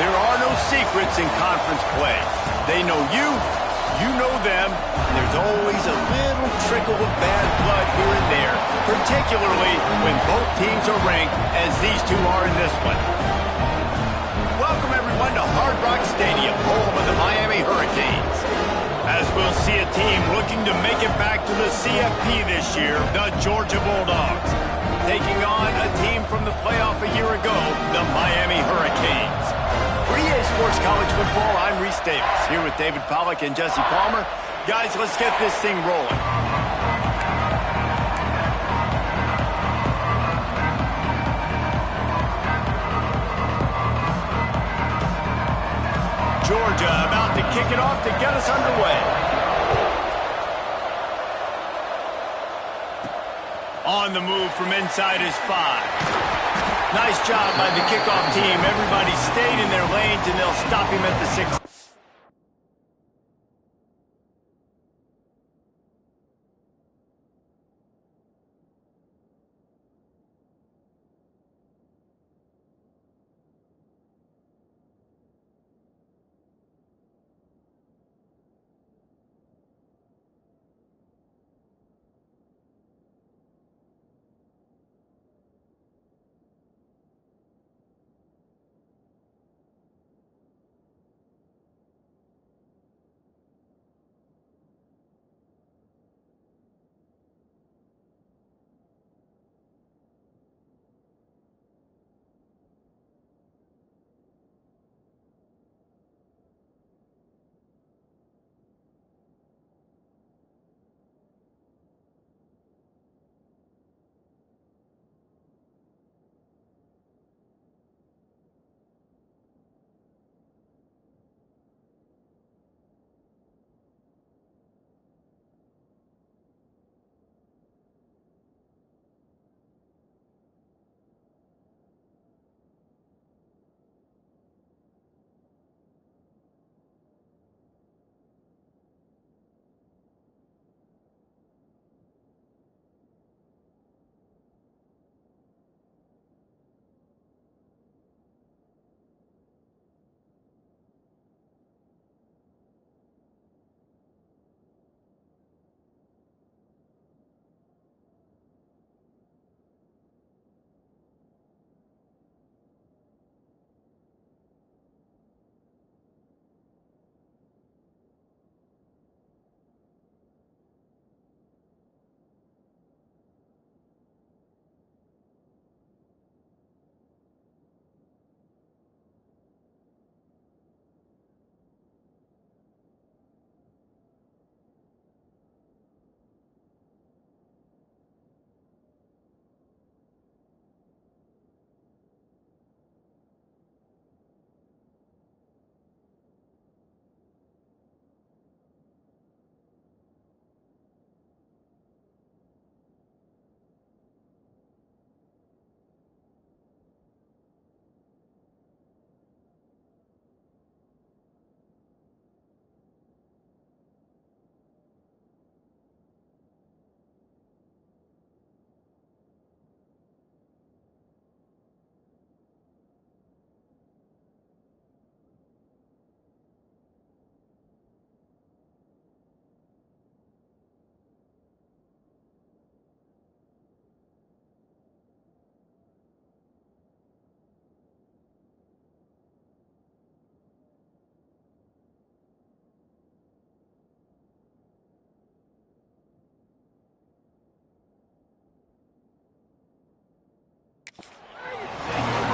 There are no secrets in conference play. They know you, you know them, and there's always a little trickle of bad blood here and there, particularly when both teams are ranked as these two are in this one. Welcome everyone to Hard Rock Stadium, home of the Miami Hurricanes. As we'll see a team looking to make it back to the CFP this year, the Georgia Bulldogs, taking on a team from the playoff a year ago, the Miami Hurricanes. For EA Sports College Football, I'm Reese Davis, here with David Pollack and Jesse Palmer. Guys, let's get this thing rolling. Georgia about to kick it off to get us underway. On the move from inside his 5. Nice job by the kickoff team. Everybody stayed in their lanes, and they'll stop him at the 6.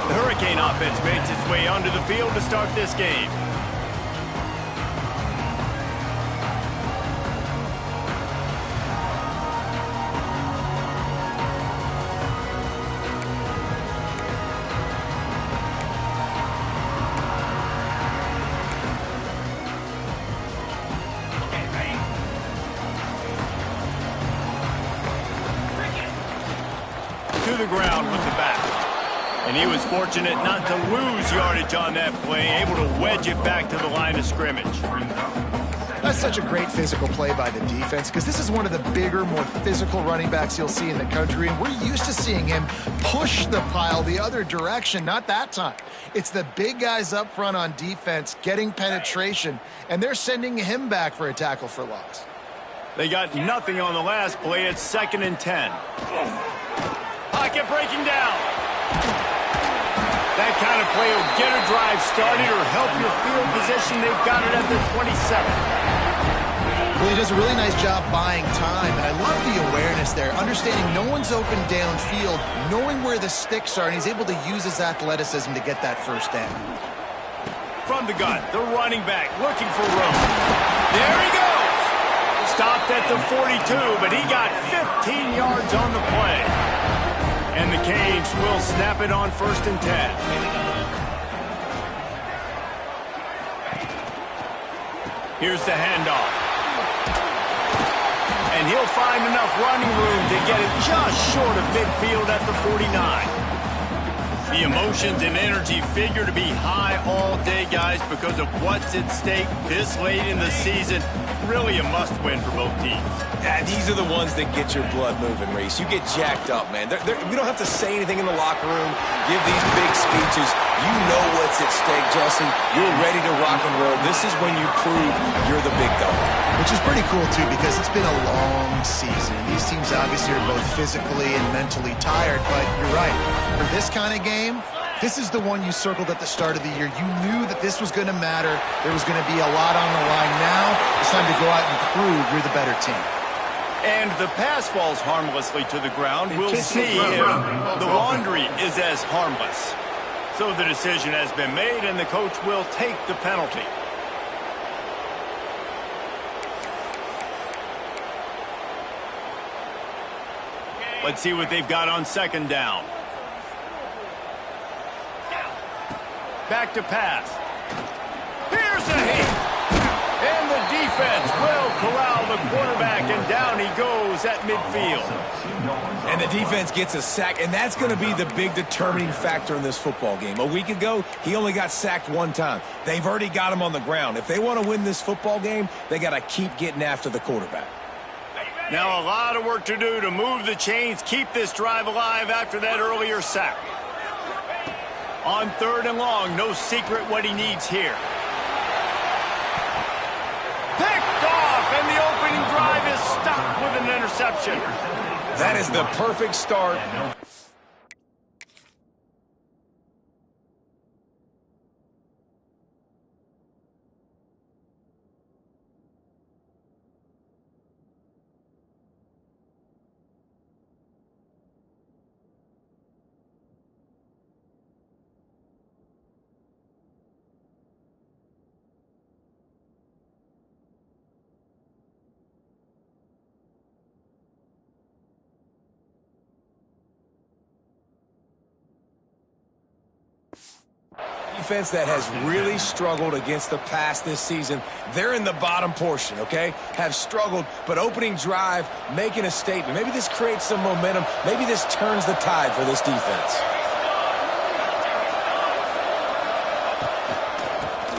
Hurricane offense makes its way onto the field to start this game. To the ground with the back. And he was fortunate not to lose yardage on that play, able to wedge it back to the line of scrimmage. A was such a great physical play by the defense because this is one of the bigger, more physical running backs you'll see in the country, and we're used to seeing him push the pile the other direction. Not that time. It's the big guys up front on defense getting penetration, and they're sending him back for a tackle for loss. They got nothing on the last play. It's 2nd and 10. Pocket breaking down. That kind of play will get a drive started or help your field position. They've got it at the 27. Well, he does a really nice job buying time, and I love the awareness there, understanding no one's open downfield, knowing where the sticks are, and he's able to use his athleticism to get that first down. From the gun, the running back looking for room. There he goes. Stopped at the 42, but he got 15 yards on the play. And the Canes will snap it on 1st and 10. Here's the handoff. And he'll find enough running room to get it just short of midfield at the 49. The emotions and energy figure to be high all day, guys, because of what's at stake this late in the season. Really a must-win for both teams. Yeah, these are the ones that get your blood moving, Reese. You get jacked up, man. We don't have to say anything in the locker room, give these big speeches. You know what's at stake, Jesse. You're ready to rock and roll. This is when you prove you're the big dog. Which is pretty cool, too, because it's been a long season. These teams obviously are both physically and mentally tired, but you're right. For this kind of game, this is the one you circled at the start of the year. You knew that this was going to matter. There was going to be a lot on the line. Now it's time to go out and prove you're the better team. And the pass falls harmlessly to the ground. We'll see if the laundry is as harmless. So the decision has been made, and the coach will take the penalty. Let's see what they've got on 2nd down. Back to pass. Here's a hit. And the defense will corral the quarterback, and down he goes at midfield. And the defense gets a sack, and that's going to be the big determining factor in this football game. A week ago, he only got sacked 1 time. They've already got him on the ground. If they want to win this football game, they got to keep getting after the quarterback. Now a lot of work to do to move the chains, keep this drive alive after that earlier sack. On 3rd and long, no secret what he needs here. Picked off, and the opening drive is stopped with an interception. That is the perfect start. Defense that has really struggled against the pass this season. They're in the bottom portion, okay? Have struggled, but opening drive, making a statement. Maybe this creates some momentum. Maybe this turns the tide for this defense.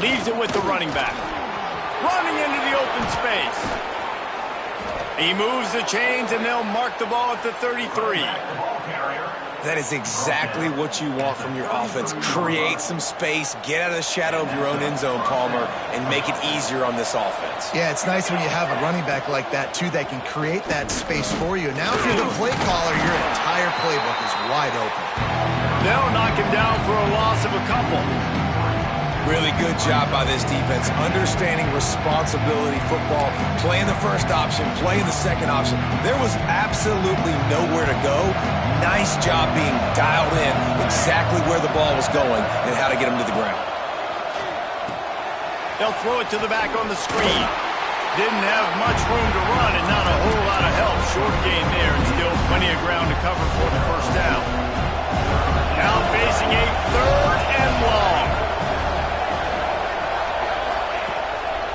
Leaves it with the running back. Running into the open space. He moves the chains, and they'll mark the ball at the 33. That is exactly what you want from your offense. Create some space, get out of the shadow of your own end zone, Palmer, and make it easier on this offense. Yeah, it's nice when you have a running back like that, too, that can create that space for you. Now, if you're the play caller, your entire playbook is wide open. They'll knock him down for a loss of a couple. Really good job by this defense, understanding responsibility football, playing the first option, playing the second option. There was absolutely nowhere to go. Nice job being dialed in exactly where the ball was going and how to get him to the ground. They'll throw it to the back on the screen. Didn't have much room to run and not a whole lot of help. Short gain there and still plenty of ground to cover for the first down. Now facing a 3rd and long.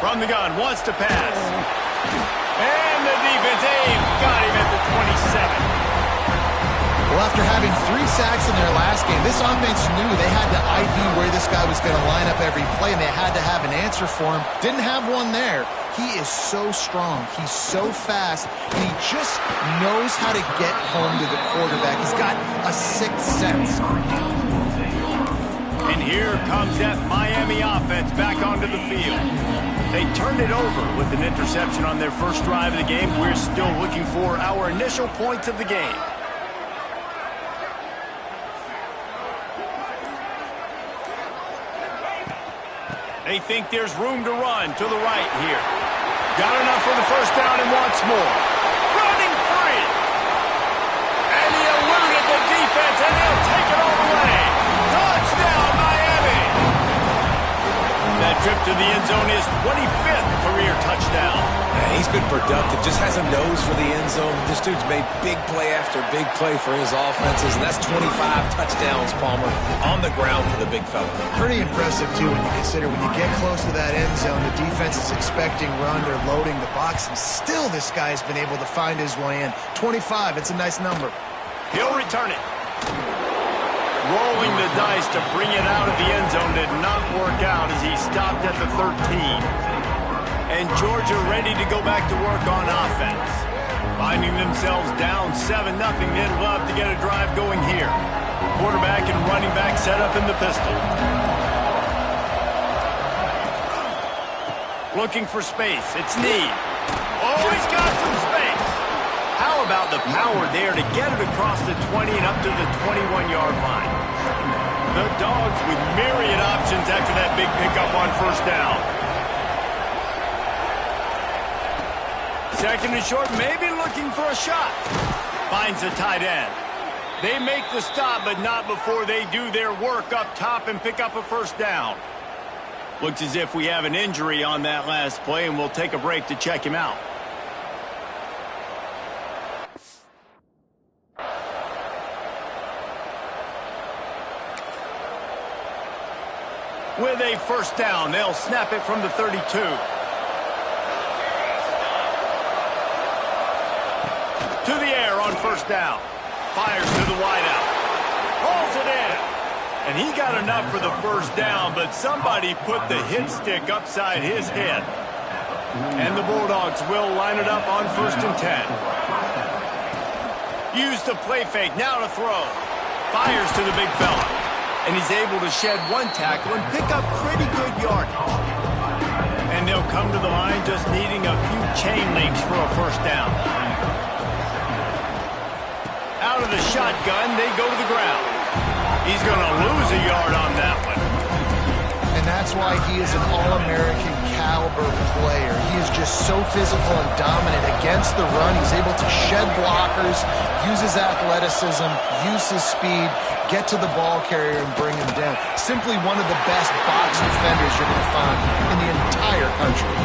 From the gun, wants to pass. And the defense got him at the 27. Well, Well, after having 3 sacks in their last game, this offense knew they had to ID where this guy was going to line up every play, and they had to have an answer for him. Didn't have one there. He is so strong. He's so fast, and he just knows how to get home to the quarterback. He's got a sixth sense. And here comes that Miami offense back onto the field. They turned it over with an interception on their first drive of the game. We're still looking for our initial points of the game. They think there's room to run to the right here. Got enough for the first down and wants more. Running free. And he eluded the defense, and they'll take it all the way. Touchdown, Miami. That trip to the end zone is 25th career touchdown. And he's been productive, just has a nose for the end zone. This dude's made big play after big play for his offenses, and that's 25 touchdowns, Palmer, on the ground for the big fella. Pretty impressive, too, when you consider when you get close to that end zone, the defense is expecting run or loading the box, and still this guy has been able to find his way in. 25, it's a nice number. He'll return it. Rolling the dice to bring it out of the end zone did not work out as he stopped at the 13. And Georgia ready to go back to work on offense. Finding themselves down 7-0, they'd love to get a drive going here. Quarterback and running back set up in the pistol. Looking for space. It's Need. Oh, he's got some space. How about the power there to get it across the 20 and up to the 21-yard line? The Dogs with myriad options after that big pickup on first down. Second and short, maybe looking for a shot. Finds the tight end. They make the stop, but not before they do their work up top and pick up a first down. Looks as if we have an injury on that last play, and we'll take a break to check him out. With a first down, they'll snap it from the 32. To the air on first down. Fires to the wideout. Rolls it in. And he got enough for the first down, but somebody put the hit stick upside his head. And the Bulldogs will line it up on 1st and 10. Use the play fake, now to throw. Fires to the big fella. And he's able to shed one tackle and pick up pretty good yardage. And they'll come to the line just needing a few chain links for a first down. Out of the shotgun, they go to the ground. He's going to lose a yard on that one. And that's why he is an All-American caliber player. He is just so physical and dominant against the run. He's able to shed blockers, use his athleticism, use his speed, get to the ball carrier and bring him down. Simply one of the best box defenders you're going to find in the entire country.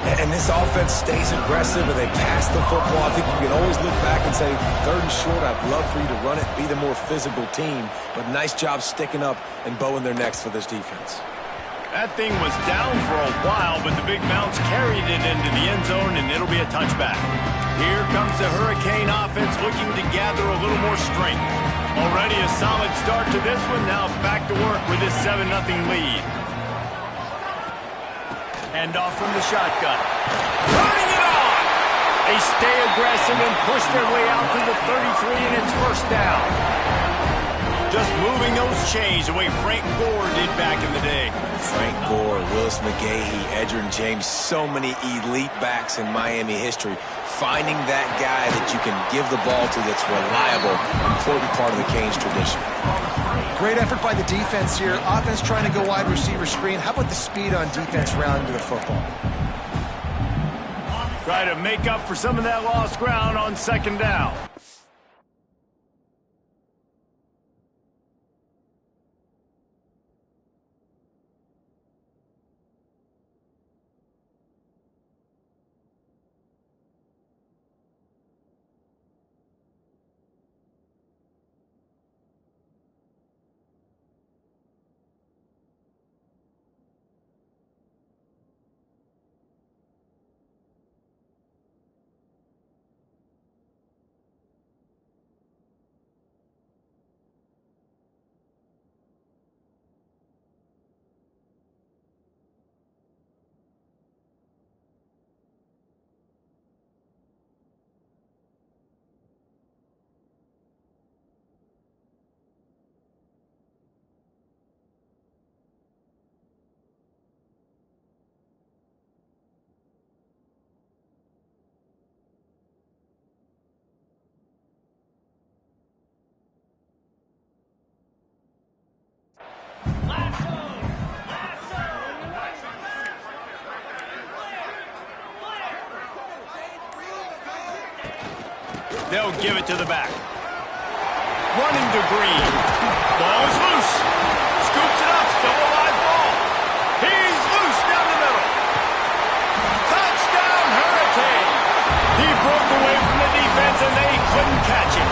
And this offense stays aggressive and they pass the football. I think you can always look back and say, 3rd and short, I'd love for you to run it, be the more physical team. But nice job sticking up and bowing their necks for this defense. That thing was down for a while, but the big bounce carried it into the end zone, and it'll be a touchback. Here comes the Hurricane offense looking to gather a little more strength. Already a solid start to this one. Now back to work with this 7-0 lead. Hand off from the shotgun. Running it on! They stay aggressive and push their way out to the 33, and it's first down. Just moving those chains the way Frank Gore did back in the day. Frank Gore, Willis McGahee, Edgerrin James, so many elite backs in Miami history. Finding that guy that you can give the ball to that's reliable, important part of the Canes tradition. Great effort by the defense here. Offense trying to go wide receiver screen. How about the speed on defense rallying to the football? Try to make up for some of that lost ground on 2nd down. They'll give it to the back. Running to Green. Ball is loose. Scoops it up. Still a live ball. He's loose down the middle. Touchdown, Hurricane. He broke away from the defense, and they couldn't catch him.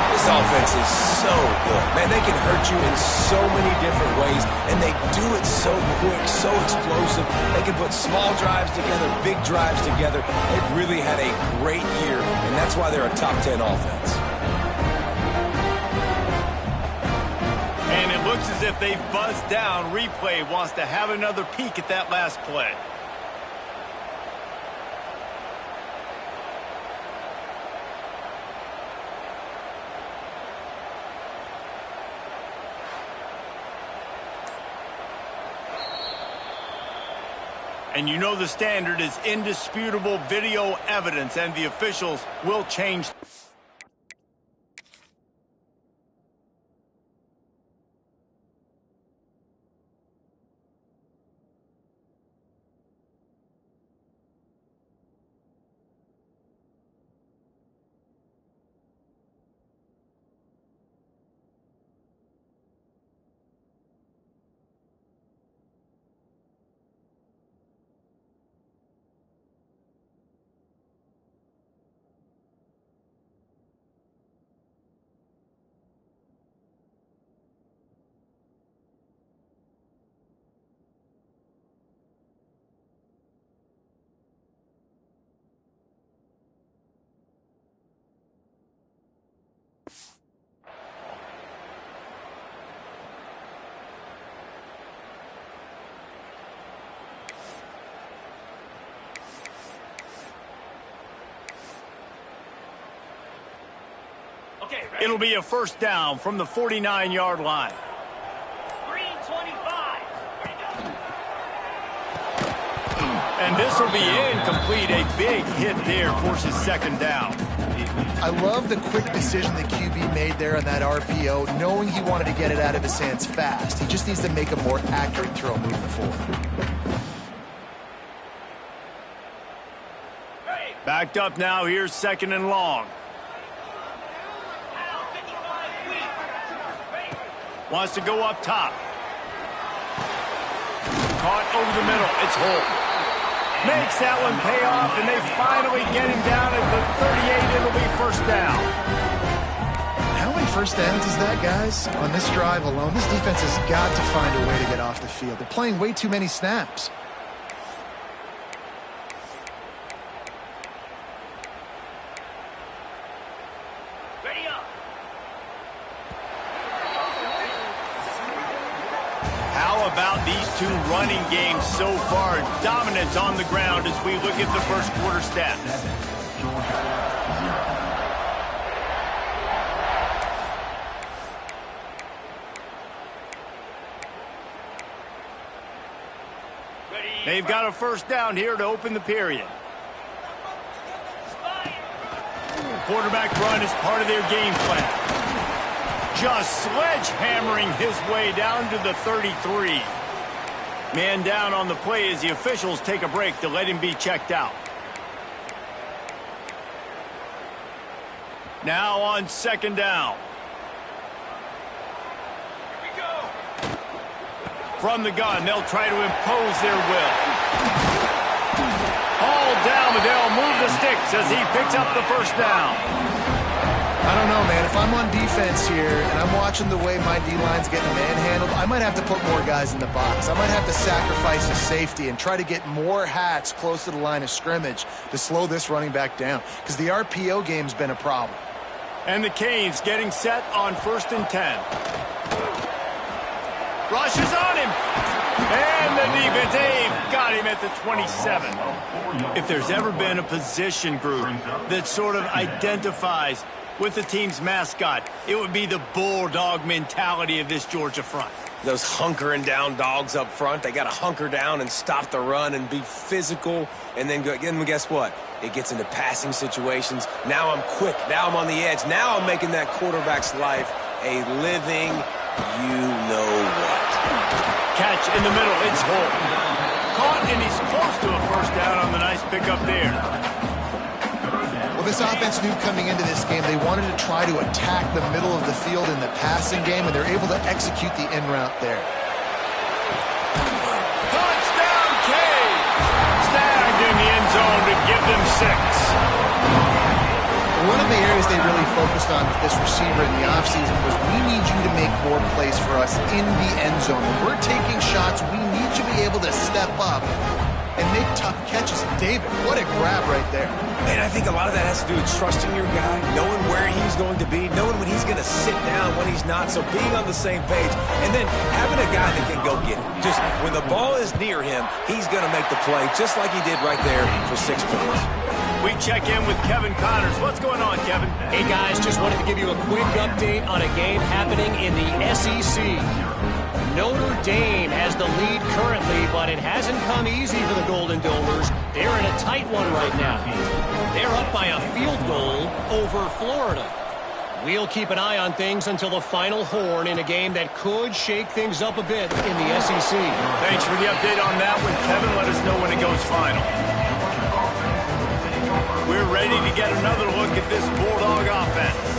This offense is so good. Man, they can hurt you in so many different ways, and they do it so quick, so explosive. They can put small drives together, big drives together. They've really had a great year, and that's why they're a top 10 offense. And it looks as if they've buzzed down. Replay wants to have another peek at that last play. And you know the standard is indisputable video evidence, and the officials will change. It'll be a first down from the 49-yard line. Green 25. And this will be incomplete. A big hit there forces second down. I love the quick decision the QB made there on that RPO, knowing he wanted to get it out of his hands fast. He just needs to make a more accurate throw moving forward. Backed up now. Here's second and long. Wants to go up top. Caught over the middle. It's Holt. Makes that one pay off, and they finally get him down at the 38. It'll be first down. How many first downs is that, guys? On this drive alone, this defense has got to find a way to get off the field. They're playing way too many snaps. About these two running games so far. Dominance on the ground as we look at the first quarter stats. They've got a first down here to open the period. Quarterback run is part of their game plan. Just sledgehammering his way down to the 33. Man down on the play as the officials take a break to let him be checked out. Now on second down. Here we go. From the gun, they'll try to impose their will. All down, but they'll move the sticks as he picks up the first down. I don't know, man. If I'm on defense here and I'm watching the way my D-line's getting manhandled, I might have to put more guys in the box. I might have to sacrifice a safety and try to get more hats close to the line of scrimmage to slow this running back down, because the RPO game's been a problem. And the Canes getting set on 1st and 10. Rushes on him. And the defense, they've got him at the 27. If there's ever been a position group that sort of identifies with the team's mascot, it would be the bulldog mentality of this Georgia front. Those hunkering down dogs up front, they got to hunker down and stop the run and be physical, and then guess what? It gets into passing situations. Now I'm quick. Now I'm on the edge. Now I'm making that quarterback's life a living you-know-what. Catch in the middle. It's Holt. Caught, and he's close to a first down on the nice pickup there. Well, this offense knew coming into this game they wanted to try to attack the middle of the field in the passing game, and they're able to execute the in route there. Touchdown, Canes! Snagged in the end zone to give them 6. One of the areas they really focused on with this receiver in the offseason was, we need you to make more plays for us in the end zone. When we're taking shots, we need you to be able to step up and make tough catches. David, what a grab right there. And I think a lot of that has to do with trusting your guy, knowing where he's going to be, knowing when he's going to sit down, when he's not, so being on the same page, and then having a guy that can go get it. Just when the ball is near him, he's going to make the play, just like he did right there for 6 points. We check in with Kevin Connors. What's going on, Kevin? Hey, guys, just wanted to give you a quick update on a game happening in the SEC. Notre Dame has the lead currently, but it hasn't come easy for the Golden Domers. They're in a tight one right now. They're up by a field goal over Florida. We'll keep an eye on things until the final horn in a game that could shake things up a bit in the SEC. Thanks for the update on that one, Kevin. Let us know when it goes final. We're ready to get another look at this Bulldog offense.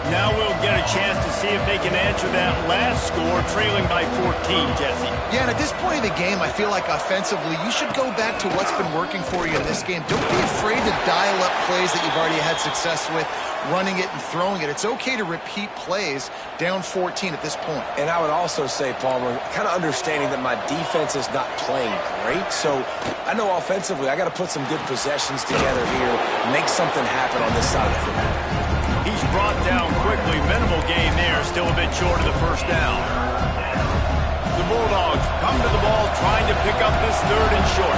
Now we'll get a chance to see if they can answer that last score, trailing by 14, Jesse. Yeah, and at this point of the game, I feel like offensively, you should go back to what's been working for you in this game. Don't be afraid to dial up plays that you've already had success with, running it and throwing it. It's okay to repeat plays down 14 at this point. And I would also say, Palmer, kind of understanding that my defense is not playing great, so I know offensively I got to put some good possessions together here, make something happen on this side of the football. He's brought down quickly. Minimal gain there. Still a bit short of the first down. The Bulldogs come to the ball trying to pick up this 3rd and short.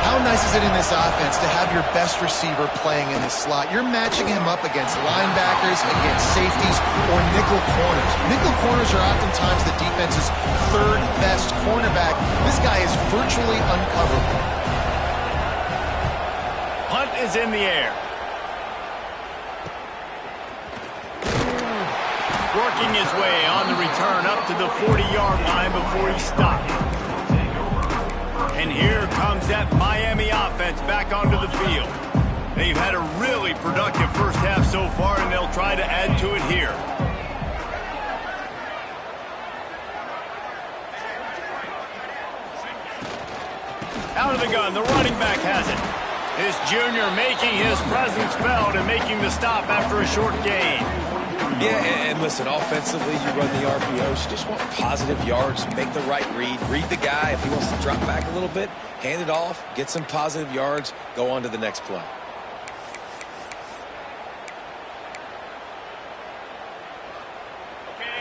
How nice is it in this offense to have your best receiver playing in the slot? You're matching him up against linebackers, against safeties, or nickel corners. Nickel corners are oftentimes the defense's 3rd best cornerback. This guy is virtually uncoverable. Hunt is in the air. Working his way on the return up to the 40-yard line before he stopped. And here comes that Miami offense back onto the field. They've had a really productive first half so far, and they'll try to add to it here. Out of the gun, the running back has it. This junior making his presence felt and making the stop after a short gain. Yeah, and listen, offensively, you run the RPOs. You just want positive yards, make the right read the guy. If he wants to drop back a little bit, hand it off, get some positive yards, go on to the next play.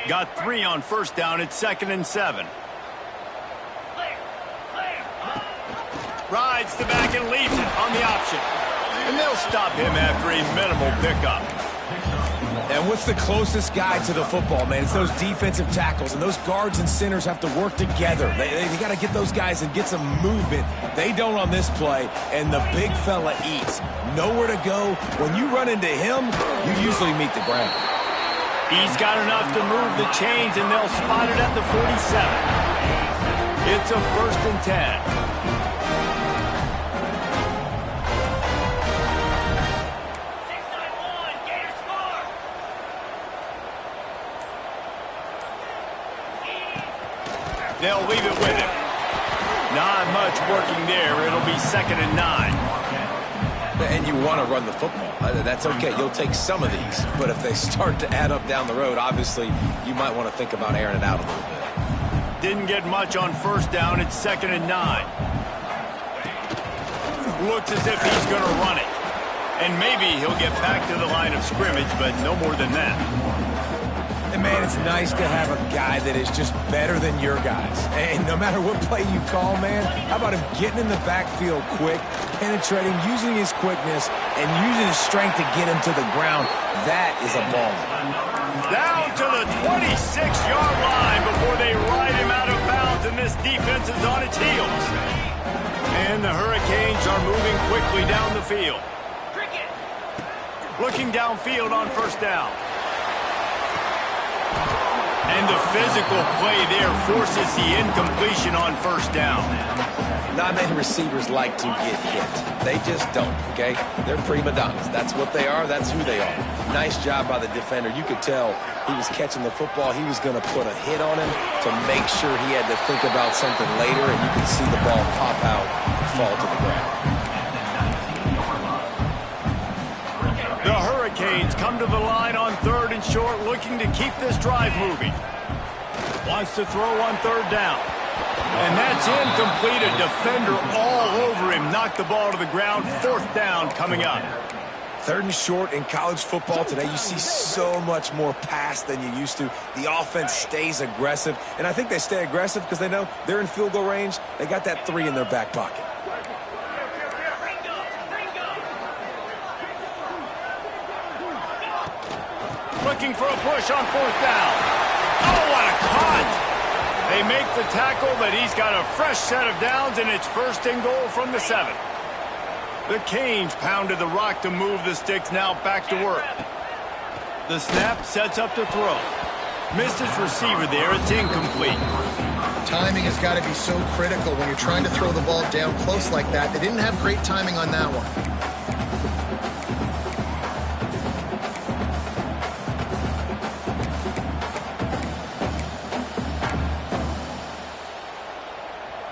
Got 3 on first down. It's 2nd and 7. Rides the back and leaves it on the option. And they'll stop him after a minimal pickup. And what's the closest guy to the football, man? It's those defensive tackles, and those guards and centers have to work together. They got to get those guys and get some movement. They don't on this play, and the big fella eats. Nowhere to go. When you run into him, you usually meet the ground. He's got enough to move the chains, and they'll spot it at the 47. It's a 1st and 10. They'll leave it with him. Not much working there. It'll be 2nd and 9. And you want to run the football. That's okay. You'll take some of these. But if they start to add up down the road, obviously, you might want to think about airing it out a little bit. Didn't get much on first down. It's 2nd and 9. Looks as if he's going to run it. And maybe he'll get back to the line of scrimmage, but no more than that. And, man, it's nice to have a guy that is just better than your guys. And no matter what play you call, man, how about him getting in the backfield quick, penetrating, using his quickness, and using his strength to get him to the ground? That is a ball. Down to the 26-yard line before they ride him out of bounds, and this defense is on its heels. And the Hurricanes are moving quickly down the field. Looking downfield on first down. And the physical play there forces the incompletion on first down. Not many receivers like to get hit. They just don't, okay? They're prima donnas. That's what they are. That's who they are. Nice job by the defender. You could tell he was catching the football. He was going to put a hit on him to make sure he had to think about something later, and you could see the ball pop out and fall to the ground. The Hurricanes come to the line on 3rd and short, looking to keep this drive moving. Wants to throw on 3rd down. And that's incomplete. A defender all over him. Knocked the ball to the ground. 4th down coming up. 3rd and short in college football today, you see so much more pass than you used to. The offense stays aggressive, and I think they stay aggressive because they know they're in field goal range. They got that 3 in their back pocket. Looking for a push on 4th down. Oh, what a cut! They make the tackle, but he's got a fresh set of downs, and it's 1st and goal from the 7. The Canes pounded the rock to move the sticks, now back to work. The snap sets up to throw. Missed his receiver there. It's incomplete. Timing has got to be so critical when you're trying to throw the ball down close like that. They didn't have great timing on that one.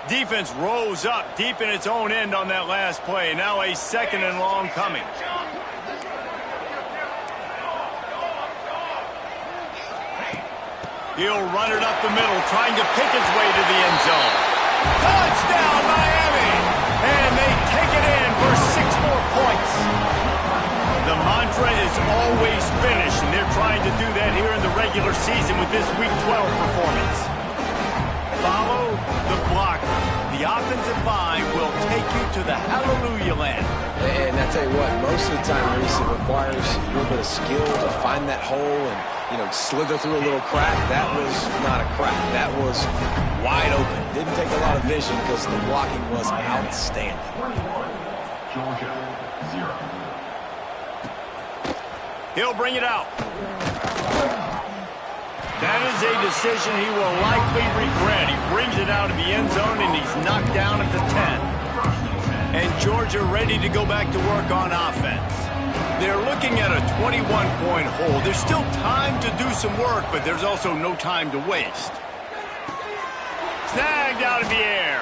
Defense rose up deep in its own end on that last play. Now a 2nd and long coming. He'll run it up the middle, trying to pick his way to the end zone. Touchdown, Miami! And they take it in for 6 more points. The mantra is always finish, and they're trying to do that here in the regular season with this Week 12 performance. Follow the blocker. The offensive line will take you to the hallelujah land. And I tell you what, most of the time, Reese, it requires a little bit of skill to find that hole and, slither through a little crack. That was not a crack. That was wide open. Didn't take a lot of vision because the blocking was outstanding. Georgia, 0. He'll bring it out. That is a decision he will likely regret. He brings it out of the end zone, and he's knocked down at the 10. And Georgia ready to go back to work on offense. They're looking at a 21-point hole. There's still time to do some work, but there's also no time to waste. Snagged out of the air.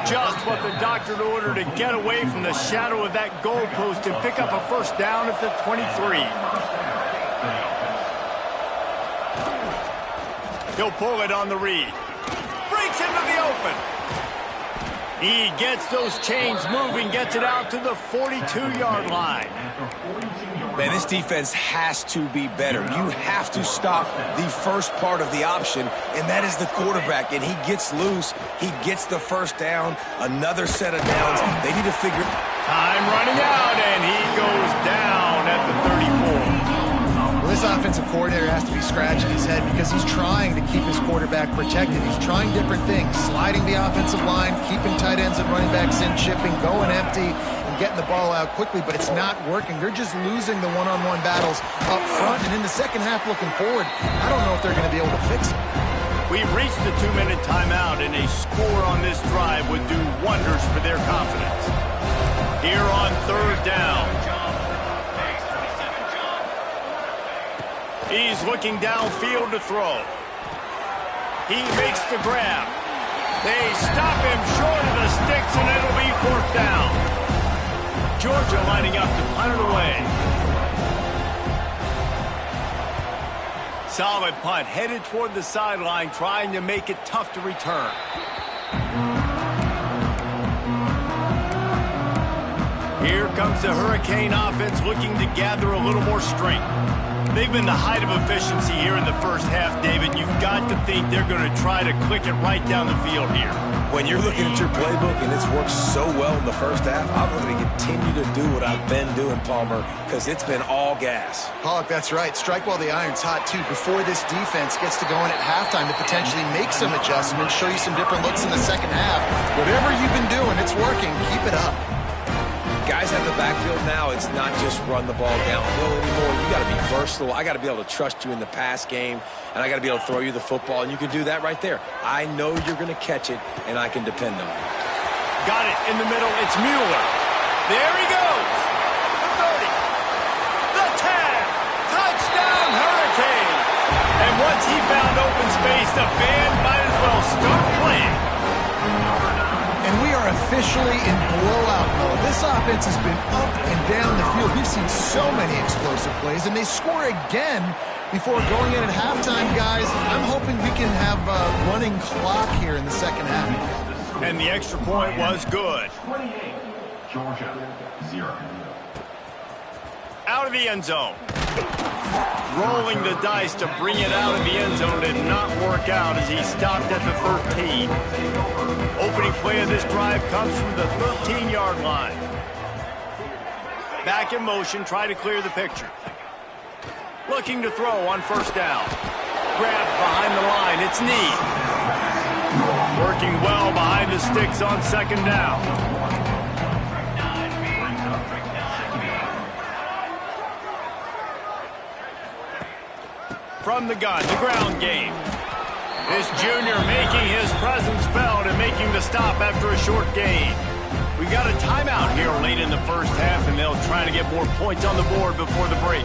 Just what the doctor ordered to get away from the shadow of that goalpost and pick up a 1st down at the 23. He'll pull it on the read. Breaks into the open. He gets those chains moving, gets it out to the 42-yard line. Man, this defense has to be better. You have to stop the first part of the option, and that is the quarterback. And he gets loose. He gets the 1st down, another set of downs. They need to figure... Time running out, and he goes down at the 34. This offensive coordinator has to be scratching his head because he's trying to keep his quarterback protected. He's trying different things, sliding the offensive line, keeping tight ends and running backs in, chipping, going empty, and getting the ball out quickly, but it's not working. They're just losing the one-on-one battles up front, and in the second half looking forward, I don't know if they're going to be able to fix it. We've reached the 2-minute timeout, and a score on this drive would do wonders for their confidence. Here on 3rd down. He's looking downfield to throw. He makes the grab. They stop him short of the sticks, and it'll be 4th down. Georgia lining up to punt it away. Solid punt, headed toward the sideline, trying to make it tough to return. Here comes the Hurricane offense looking to gather a little more strength. They've been the height of efficiency here in the first half, David. You've got to think they're going to try to click it right down the field here. When you're looking at your playbook and it's worked so well in the first half, I'm going to continue to do what I've been doing, Palmer, because it's been all gas. Pollock, that's right. Strike while the iron's hot, too. Before this defense gets to going at halftime to potentially make some adjustments, show you some different looks in the second half. Whatever you've been doing, it's working. Keep it up. Guys at the backfield now, it's not just run the ball downhill anymore. You got to be versatile. I got to be able to trust you in the pass game, and I got to be able to throw you the football, and you can do that right there. I know you're going to catch it, and I can depend on it. Got it in the middle. It's Mueller. There he goes. The 30. The 10. Touchdown, Hurricane. And once he found open space, the band might as well start playing. And we are officially in blowout mode. This offense has been up and down the field. We've seen so many explosive plays, and they score again before going in at halftime, guys. I'm hoping we can have a running clock here in the second half. And the extra point was good. 28, Georgia, 0. Out of the end zone. Rolling the dice to bring it out of the end zone did not work out as he stopped at the 13. Opening play of this drive comes from the 13-yard line. Back in motion, try to clear the picture. Looking to throw on first down. Grabbed behind the line, it's Need. Working well behind the sticks on second down. From the gun, the ground game. This junior making his presence felt and making the stop after a short gain. We got a timeout here late in the first half, and they'll try to get more points on the board before the break.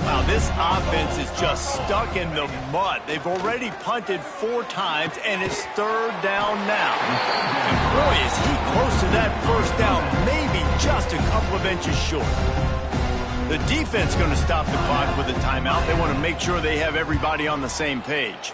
Wow, this offense is just stuck in the mud. They've already punted 4 times, and it's third down now. And boy, is he close to that first down, maybe just a couple of inches short. The defense going to stop the clock with a timeout. They want to make sure they have everybody on the same page.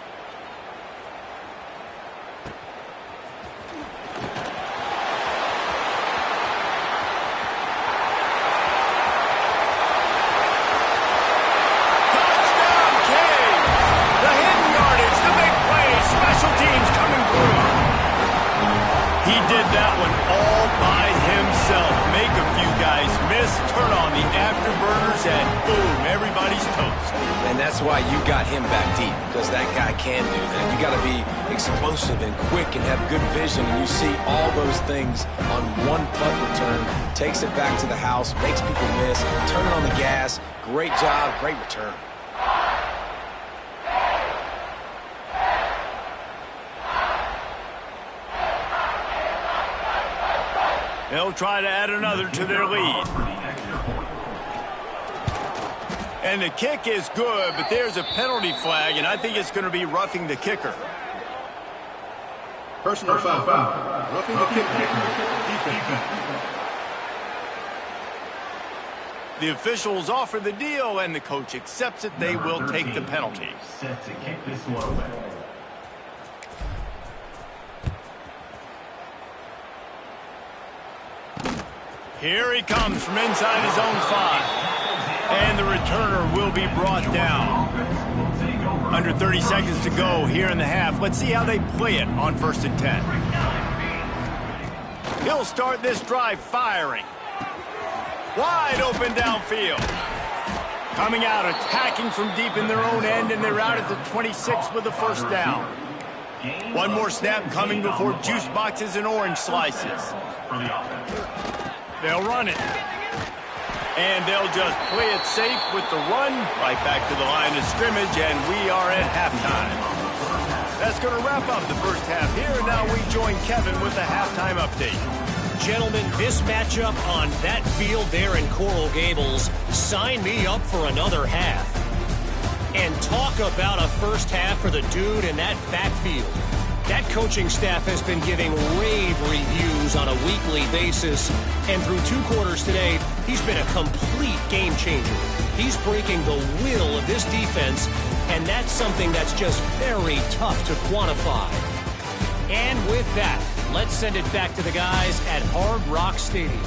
That's why you got him back deep, because that guy can do that. You got to be explosive and quick and have good vision, and you see all those things on one punt return. Takes it back to the house, makes people miss, turn it on the gas. Great job, great return. They'll try to add another to their lead. And the kick is good, but there's a penalty flag, and I think it's going to be roughing the kicker. Personal foul. Roughing the kicker. Defense. The officials offer the deal, and the coach accepts it. They will take the penalty. Set to kick this one away. Here he comes from inside his own 5. And the returner will be brought down. Under 30 seconds to go here in the half. Let's see how they play it on 1st and 10. He'll start this drive firing. Wide open downfield. Coming out, attacking from deep in their own end, and they're out at the 26 with the first down. One more snap coming before juice boxes and orange slices. They'll run it. And they'll just play it safe with the run right back to the line of scrimmage, and we are at halftime. That's going to wrap up the first half here, and now we join Kevin with the halftime update. Gentlemen, this matchup on that field there in Coral Gables, sign me up for another half. And talk about a first half for the dude in that backfield. That coaching staff has been giving rave reviews on a weekly basis, and through 2 quarters today, he's been a complete game changer. He's breaking the will of this defense, and that's something that's just very tough to quantify. And with that, let's send it back to the guys at Hard Rock Stadium.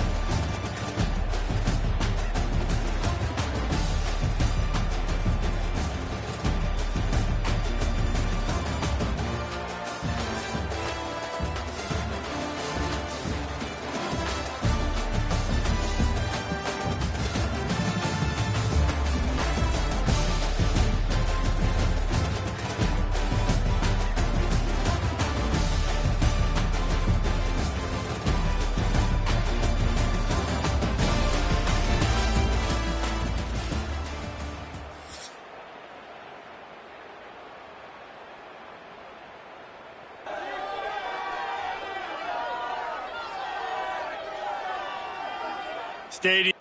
stadium.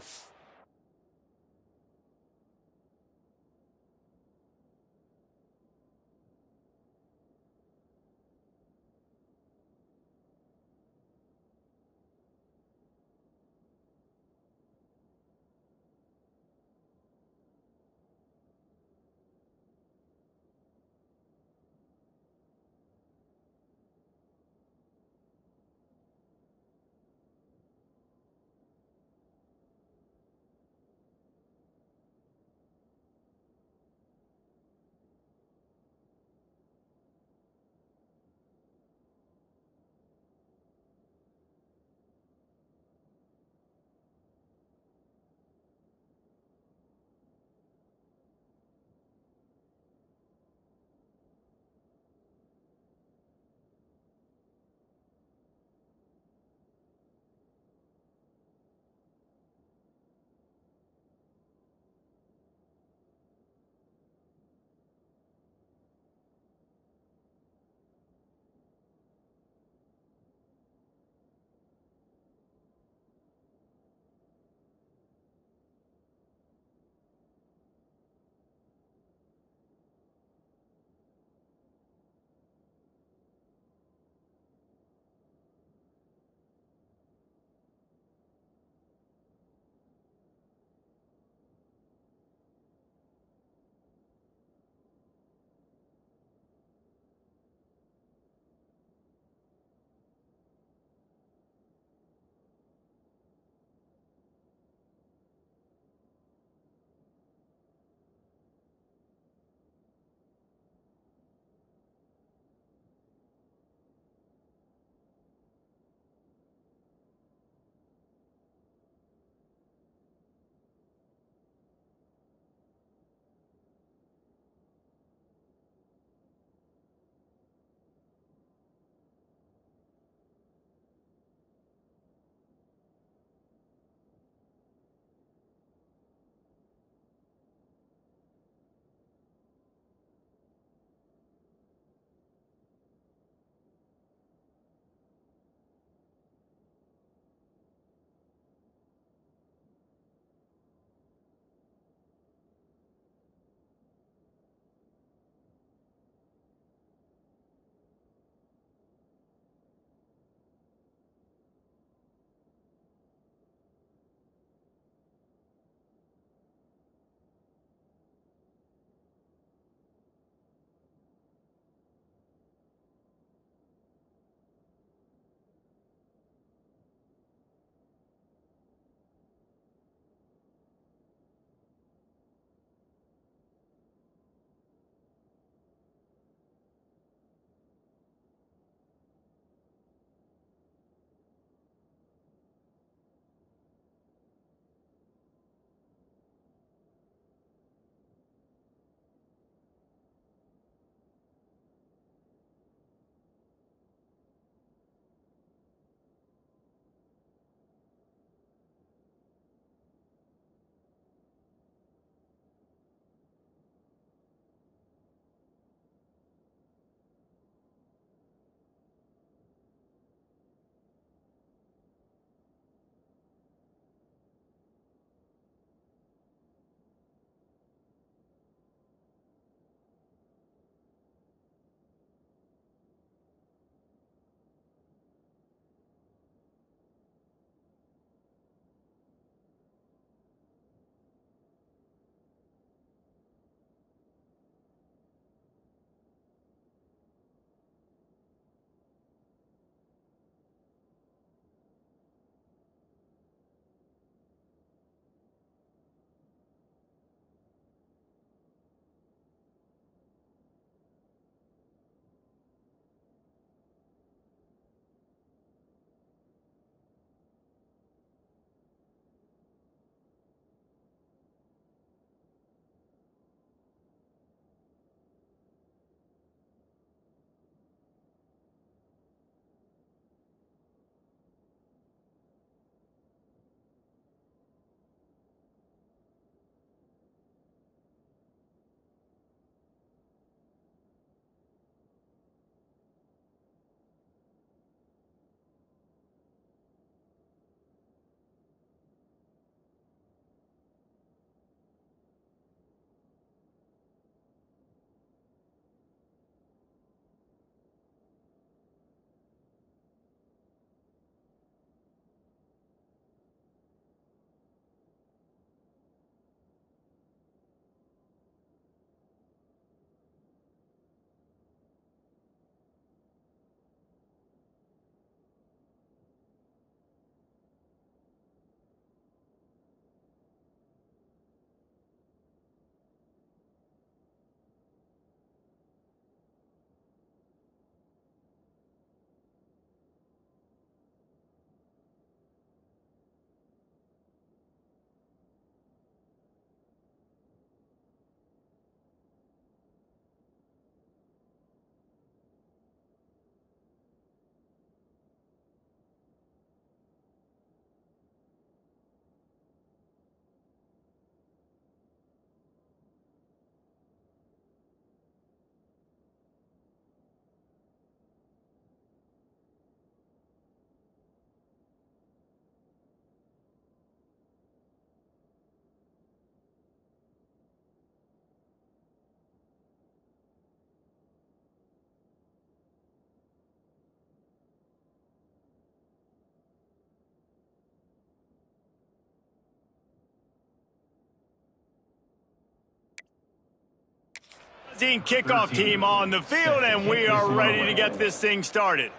Broadcasting kickoff team on the field, and we are ready to get this thing started.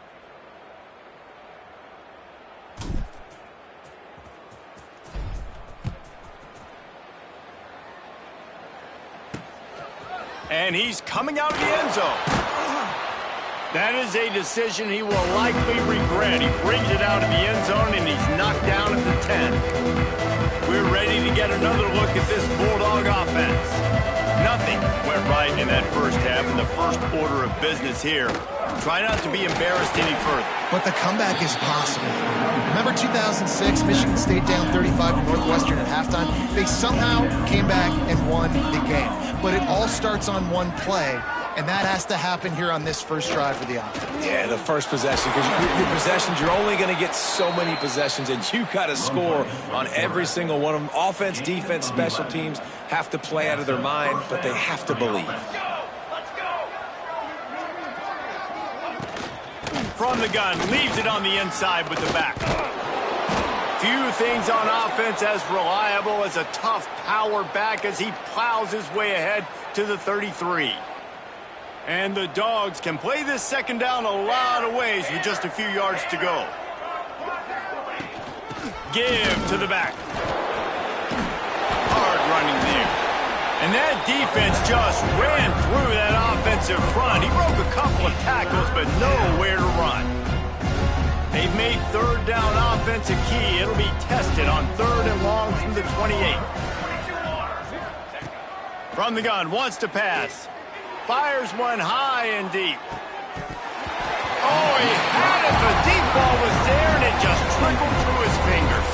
And he's coming out of the end zone. That is a decision he will likely regret. He brings it out of the end zone, and he's knocked down at the 10. We're ready to get another look at this Bulldog offense. Nothing went right in that first half in the first order of business here. Try not to be embarrassed any further. But the comeback is possible. Remember 2006, Michigan State down 35 to Northwestern at halftime? They somehow came back and won the game. But it all starts on one play, and that has to happen here on this first drive for the offense. Yeah, the first possession, because your possessions, you're only going to get so many possessions, and you got to score on every single one of them. Offense, defense, special teams have to play out of their mind, but they have to believe. From the gun, leaves it on the inside with the back. Few things on offense as reliable as a tough power back as he plows his way ahead to the 33. And the Dogs can play this second down a lot of ways with just a few yards to go. Give to the back. Hard running there. And that defense just ran through that offensive front. He broke a couple of tackles, but nowhere to run. They've made third down offense a key. It'll be tested on 3rd and long from the 28. From the gun, wants to pass. Fires one high and deep. Oh, he had it. The deep ball was there, and it just trickled through his fingers.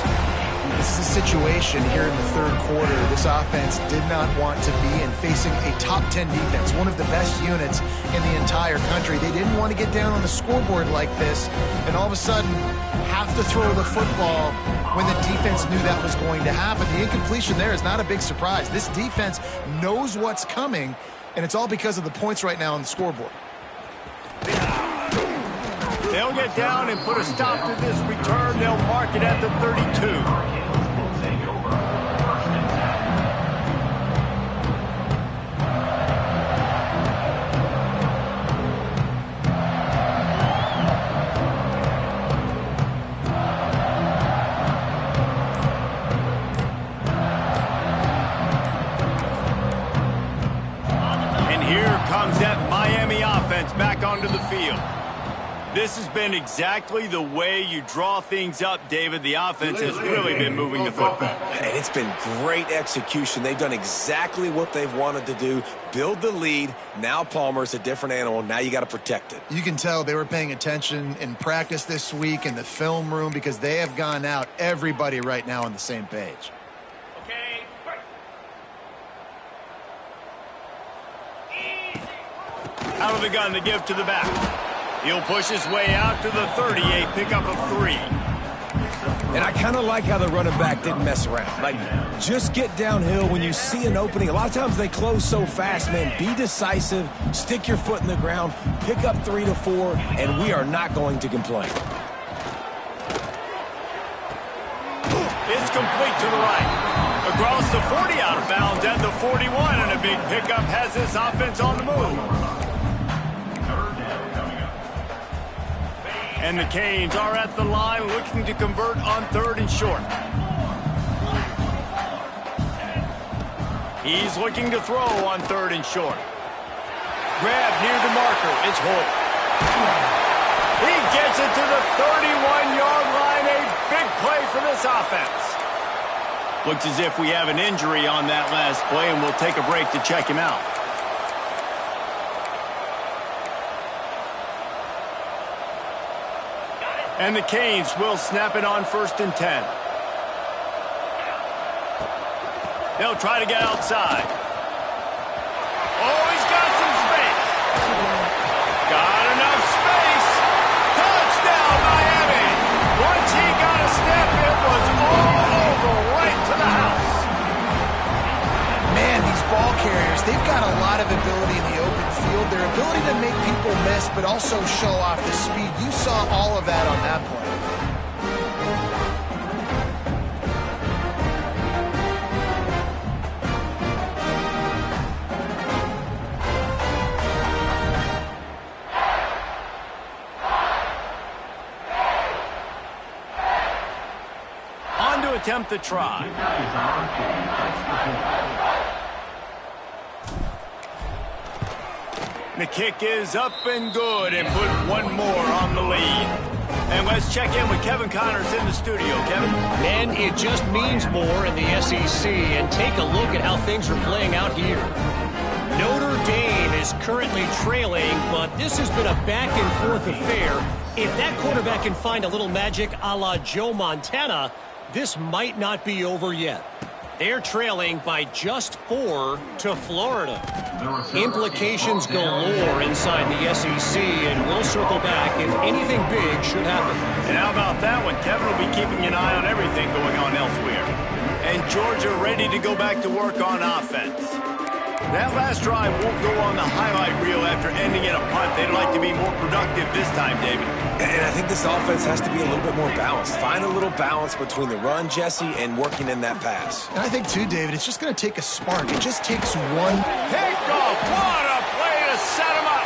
This is a situation here in the third quarter. This offense did not want to be in, facing a top 10 defense, one of the best units in the entire country. They didn't want to get down on the scoreboard like this, and all of a sudden have to throw the football when the defense knew that was going to happen. The incompletion there is not a big surprise. This defense knows what's coming, and it's all because of the points right now on the scoreboard. They'll get down and put a stop to this return. They'll mark it at the 32. And here comes that Miami offense back onto the field. This has been exactly the way you draw things up, David. The offense has really been moving the football. And it's been great execution. They've done exactly what they've wanted to do. Build the lead. Now Palmer's a different animal. Now you got to protect it. You can tell they were paying attention in practice this week in the film room because they have gone out, everybody right now on the same page. Okay. Out of the gun to give to the back. He'll push his way out to the 38, pick up a 3. And I kind of like how the running back didn't mess around. Like, just get downhill when you see an opening. A lot of times they close so fast, man. Be decisive, stick your foot in the ground, pick up 3 to 4, and we are not going to complain. It's complete to the right. Across the 40, out of bounds at the 41, and a big pickup has this offense on the move. And the Canes are at the line looking to convert on 3rd and short. He's looking to throw on 3rd and short. Grab near the marker. It's Holt. He gets it to the 31-yard line. A big play for this offense. Looks as if we have an injury on that last play, and we'll take a break to check him out. And the Canes will snap it on 1st and 10. They'll try to get outside. Oh, he's got some space. Got enough space. Touchdown, Miami. Once he got a step, it was all over right to the house. Man, these ball carriers, they've got a lot of ability in the open field. Their ability to make people miss, but also show off the speed. You saw all of that on that play. attempt the try. The kick is up and good and put one more on the lead. And let's check in with Kevin Connors in the studio. Kevin? Men, it just means more in the SEC. And take a look at how things are playing out here. Notre Dame is currently trailing, but this has been a back-and-forth affair. If that quarterback can find a little magic a la Joe Montana, this might not be over yet. They're trailing by just 4 to Florida. Implications galore inside the SEC, and we'll circle back if anything big should happen. And how about that one? Kevin will be keeping an eye on everything going on elsewhere. And Georgia ready to go back to work on offense. That last drive won't go on the highlight reel after ending in a punt. They'd like to be more productive this time, David. And I think this offense has to be a little bit more balanced. Find a little balance between the run, Jesse, and working in that pass. And I think, too, David, it's just going to take a spark. It just takes one. Picked off. What a play to set him up.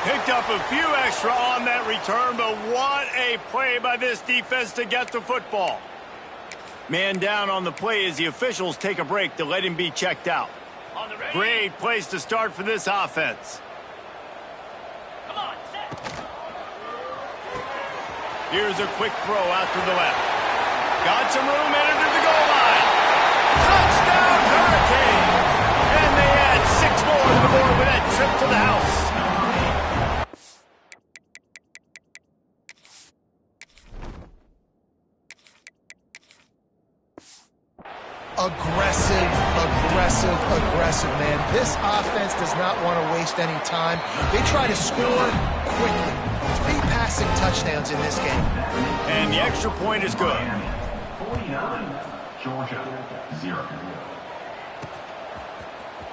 Picked up a few extra on that return, but what a play by this defense to get the football. Man down on the play as the officials take a break to let him be checked out. Great place to start for this offense. Come on, set. Here's a quick throw out to the left. Got some room, entered to the goal line. Touchdown, Hurricane! And they add 6 more to the board with that trip to the house. Aggressive, man. This offense does not want to waste any time. They try to score quickly. 3 passing touchdowns in this game. And the extra point is good. 49, Georgia, 0.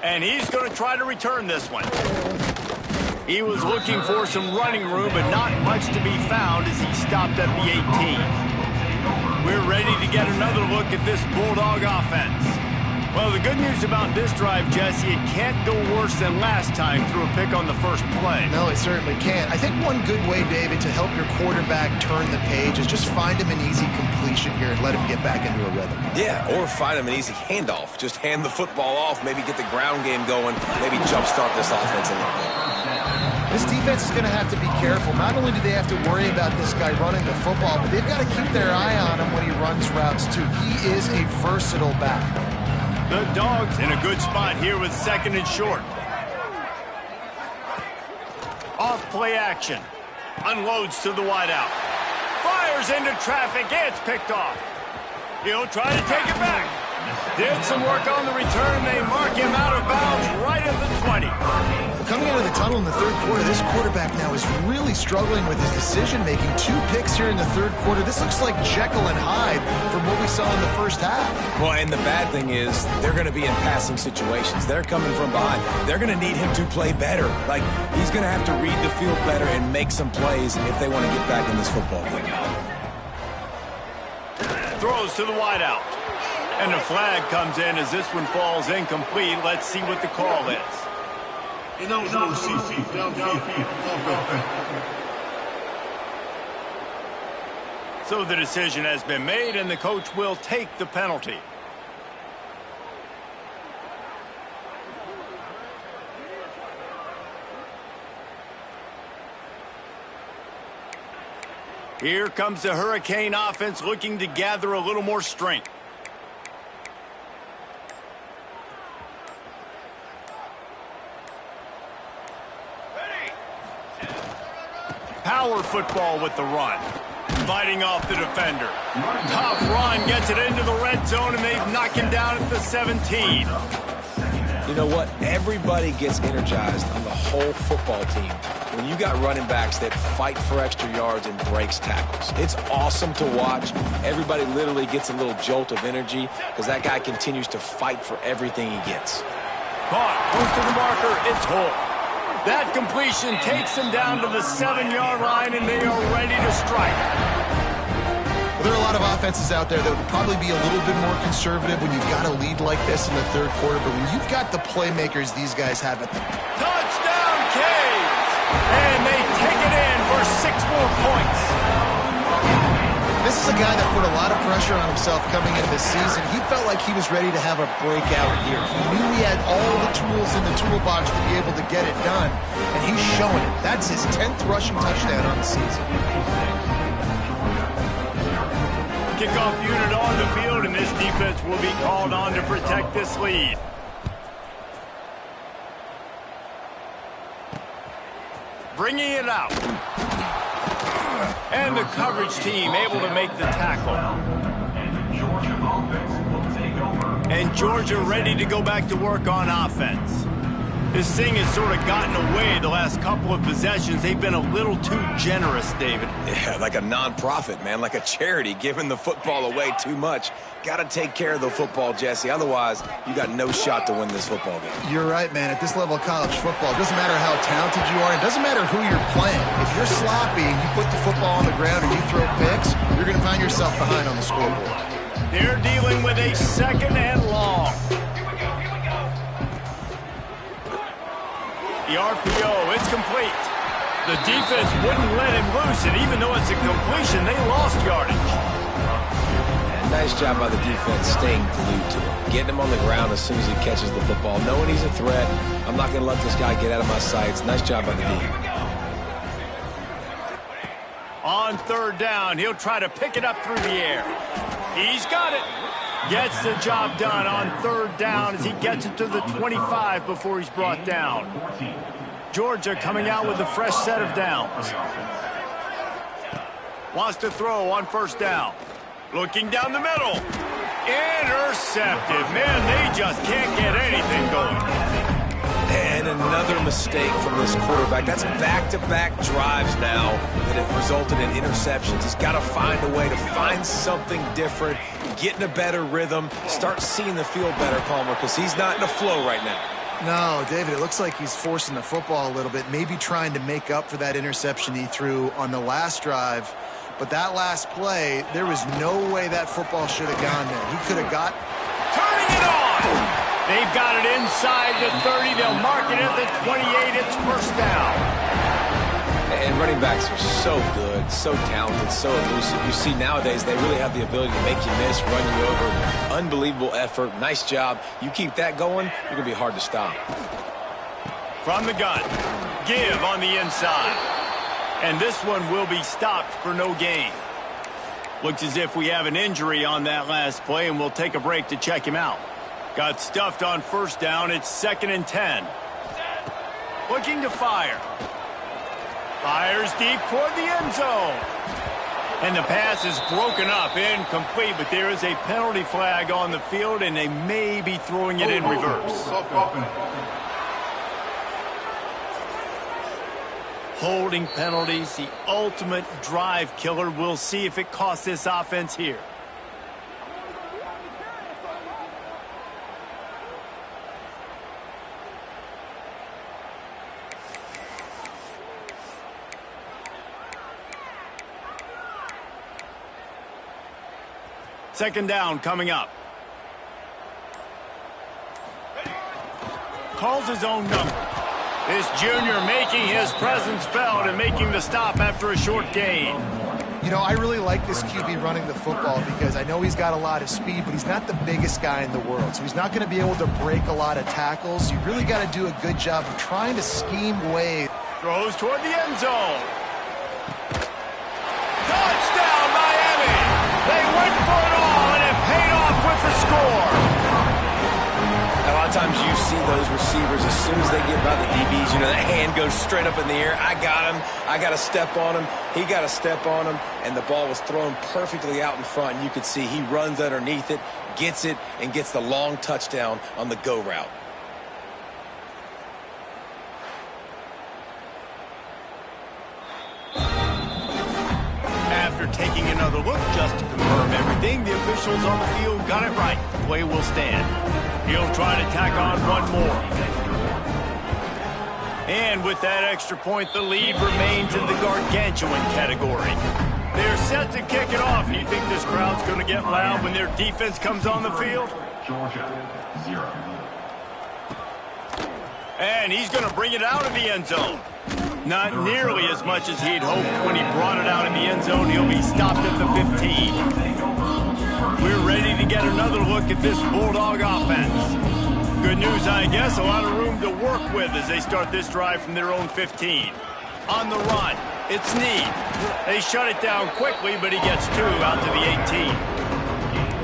And he's going to try to return this one. He was looking for some running room, but not much to be found as he stopped at the 18. We're ready to get another look at this Bulldog offense. Well, the good news about this drive, Jesse, it can't go worse than last time through a pick on the first play. No, it certainly can't. I think one good way, David, to help your quarterback turn the page is just find him an easy completion here and let him get back into a rhythm. Yeah, or find him an easy handoff. Just hand the football off, maybe get the ground game going, maybe jumpstart this offense a little bit. This defense is going to have to be careful. Not only do they have to worry about this guy running the football, but they've got to keep their eye on him when he runs routes, too. He is a versatile back. The Dogs in a good spot here with 2nd and short. Off play action. Unloads to the wideout. Fires into traffic. It's picked off. He'll try to take it back. Did some work on the return. They mark him out of bounds right at the 20. Coming out of the tunnel in the third quarter, this quarterback now is really struggling with his decision-making. 2 picks here in the third quarter. This looks like Jekyll and Hyde from what we saw in the first half. Well, and the bad thing is they're going to be in passing situations. They're coming from behind. They're going to need him to play better. Like, he's going to have to read the field better and make some plays if they want to get back in this football game. Throws to the wideout. And a flag comes in as this one falls incomplete. Let's see what the call is. So the decision has been made, and the coach will take the penalty. Here comes the Hurricane offense looking to gather a little more strength. Power football with the run. Fighting off the defender. Tough run gets it into the red zone, and they've knocked him down at the 17. You know what? Everybody gets energized on the whole football team when you got running backs that fight for extra yards and breaks tackles. It's awesome to watch. Everybody literally gets a little jolt of energy because that guy continues to fight for everything he gets. Caught. Goes to the marker. It's Holt. That completion takes them down to the 7-yard line, and they are ready to strike. Well, there are a lot of offenses out there that would probably be a little bit more conservative when you've got a lead like this in the third quarter, but when you've got the playmakers these guys have at the... Touchdown, Canes! And they take it in for 6 more points. this is a guy that put a lot of pressure on himself coming into this season. He felt like he was ready to have a breakout year. He knew he had all the tools in the toolbox to be able to get it done, and he's showing it. That's his 10th rushing touchdown on the season. Kickoff unit on the field, and this defense will be called on to protect this lead. Bringing it out. And the coverage team able to make the tackle. And Georgia ready to go back to work on offense. This thing has sort of gotten away the last couple of possessions. They've been a little too generous, David. Yeah, like a non-profit, man, like a charity, giving the football away too much. Got to take care of the football, Jesse. Otherwise, you got no shot to win this football game. You're right, man. At this level of college football, it doesn't matter how talented you are. It doesn't matter who you're playing. If you're sloppy and you put the football on the ground and you throw picks, you're going to find yourself behind on the scoreboard. They're dealing with a 2nd and long. The RPO, it's complete. The defense wouldn't let him loose, and even though it's a completion, they lost yardage. And nice job by the defense staying glued to him. Getting him on the ground as soon as he catches the football. Knowing he's a threat, I'm not going to let this guy get out of my sights. Nice job by the D. On 3rd down, he'll try to pick it up through the air. He's got it. Gets the job done on 3rd down as he gets it to the 25 before he's brought down. Georgia coming out with a fresh set of downs. Wants to throw on 1st down. Looking down the middle. Intercepted. Man, they just can't get anything going. And another mistake from this quarterback. That's back-to-back drives now that have resulted in interceptions. He's got to find a way to find something different, get in a better rhythm, start seeing the field better, Palmer, because he's not in a flow right now. No, David, it looks like he's forcing the football a little bit, maybe trying to make up for that interception he threw on the last drive. But that last play, there was no way that football should have gone there. He could have got... Turning it on! They've got it inside the 30. They'll mark it at the 28. It's 1st down. And running backs are so good, so talented, so elusive. You see nowadays they really have the ability to make you miss, run you over. Unbelievable effort. Nice job. You keep that going, you're going to be hard to stop. From the gun. Give on the inside. And this one will be stopped for no gain. Looks as if we have an injury on that last play, and we'll take a break to check him out. Got stuffed on 1st down. It's 2nd and 10. Looking to fire. Fires deep toward the end zone. And the pass is broken up, incomplete, but there is a penalty flag on the field, and they may be throwing it in reverse. Holding penalties, the ultimate drive killer. We'll see if it costs this offense here. Second down coming up. Calls his own number. This junior making his presence felt and making the stop after a short gain. You know, I really like this QB running the football because I know he's got a lot of speed, but he's not the biggest guy in the world. So he's not going to be able to break a lot of tackles. You really got to do a good job of trying to scheme ways. Throws toward the end zone. Touchdown, Miami! They went for it all, and it paid off with the score. A lot of times you see those receivers, as soon as they get by the DBs, you know, that hand goes straight up in the air. I got him. I got to step on him. He got to step on him, and the ball was thrown perfectly out in front. And you could see he runs underneath it, gets it, and gets the long touchdown on the go route. After taking another look just to confirm everything, the officials on the field got it right. The play will stand. He'll try to tack on one more. And with that extra point, the lead remains in the gargantuan category. They're set to kick it off. You think this crowd's going to get loud when their defense comes on the field? Georgia, 0. And he's going to bring it out of the end zone. Not nearly as much as he'd hoped when he brought it out in the end zone. He'll be stopped at the 15. We're ready to get another look at this Bulldog offense. Good news, I guess, a lot of room to work with as they start this drive from their own 15. On the run, it's Snead. They shut it down quickly, but he gets 2 out to the 18.